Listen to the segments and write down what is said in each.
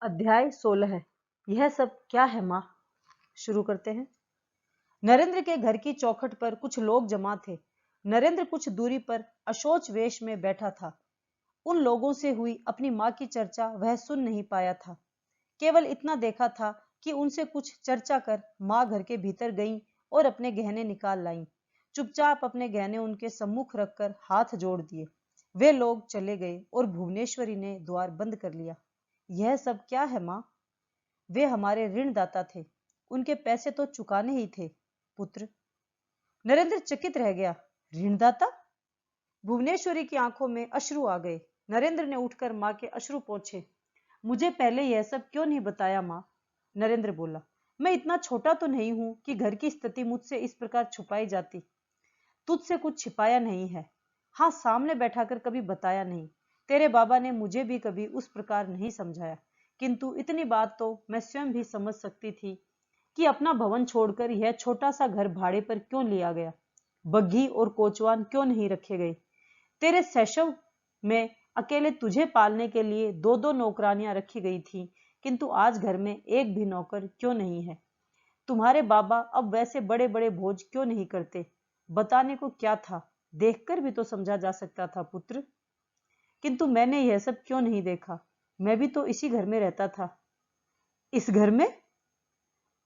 अध्याय 16 है। यह सब क्या है माँ? शुरू करते हैं। नरेंद्र के घर की चौखट पर कुछ लोग जमा थे। नरेंद्र कुछ दूरी पर अशोच वेश में बैठा था। उन लोगों से हुई अपनी माँ की चर्चा वह सुन नहीं पाया था। केवल इतना देखा था कि उनसे कुछ चर्चा कर माँ घर के भीतर गईं और अपने गहने निकाल लाईं। चुपचाप अपने गहने उनके सम्मुख रखकर हाथ जोड़ दिए। वे लोग चले गए और भुवनेश्वरी ने द्वार बंद कर लिया। यह सब क्या है माँ? वे हमारे ऋणदाता थे, उनके पैसे तो चुकाने ही थे पुत्र। नरेंद्र चकित रह गया। ऋणदाता? भुवनेश्वरी की आंखों में अश्रु आ गए। नरेंद्र ने उठकर माँ के अश्रु पोंछे। मुझे पहले यह सब क्यों नहीं बताया माँ? नरेंद्र बोला। मैं इतना छोटा तो नहीं हूं कि घर की स्थिति मुझसे इस प्रकार छुपाई जाती। तुझसे कुछ छिपाया नहीं है। हाँ, सामने बैठाकर कभी बताया नहीं। तेरे बाबा ने मुझे भी कभी उस प्रकार नहीं समझाया, किंतु इतनी बात तो मैं स्वयं भी समझ सकती थी कि अपना भवन छोड़कर यह छोटा सा घर भाड़े पर क्यों लिया गया, बग्घी और कोचवान क्यों नहीं रखे गए। तेरे शैशव में अकेले तुझे पालने के लिए दो दो नौकरानियां रखी गई थी, किंतु आज घर में एक भी नौकर क्यों नहीं है। तुम्हारे बाबा अब वैसे बड़े बड़े भोज क्यों नहीं करते। बताने को क्या था, देखकर भी तो समझा जा सकता था पुत्र। किंतु मैंने यह सब क्यों नहीं देखा। मैं भी तो इसी घर में रहता था। इस घर में?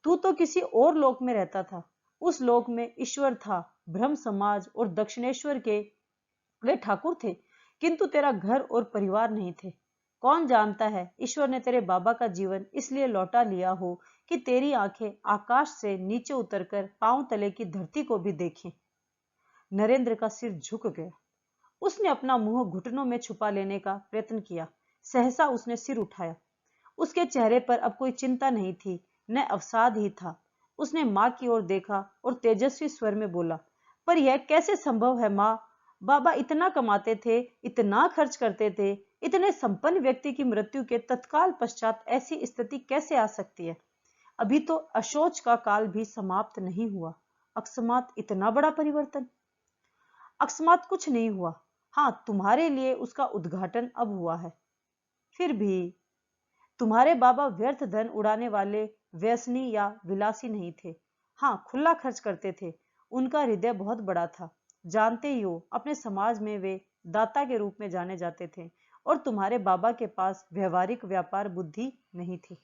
तू तो किसी और लोक में रहता था। उस लोक में ईश्वर था, ब्रह्म समाज और दक्षिणेश्वर के वे ठाकुर थे, किंतु तेरा घर और परिवार नहीं थे। कौन जानता है, ईश्वर ने तेरे बाबा का जीवन इसलिए लौटा लिया हो कि तेरी आंखें आकाश से नीचे उतरकर पांव तले की धरती को भी देखें। नरेंद्र का सिर झुक गया। उसने अपना मुंह घुटनों में छुपा लेने का प्रयत्न किया। सहसा उसने सिर उठाया। उसके चेहरे पर अब कोई चिंता नहीं थी, न अवसाद ही था। उसने माँ की ओर देखा और तेजस्वी स्वर में बोला, पर यह कैसे संभव है माँ? बाबा इतना कमाते थे, इतना खर्च करते थे, इतने संपन्न व्यक्ति की मृत्यु के तत्काल पश्चात ऐसी स्थिति कैसे आ सकती है? अभी तो अशोच का काल भी समाप्त नहीं हुआ, अकस्मात इतना बड़ा परिवर्तन? अकस्मात कुछ नहीं हुआ। हाँ, तुम्हारे लिए उसका उद्घाटन अब हुआ है। फिर भी तुम्हारे बाबा व्यर्थ धन उड़ाने वाले व्यसनी या विलासी नहीं थे। हाँ, खुला खर्च करते थे। उनका हृदय बहुत बड़ा था। जानते ही हो, अपने समाज में वे दाता के रूप में जाने जाते थे और तुम्हारे बाबा के पास व्यवहारिक व्यापार बुद्धि नहीं थी।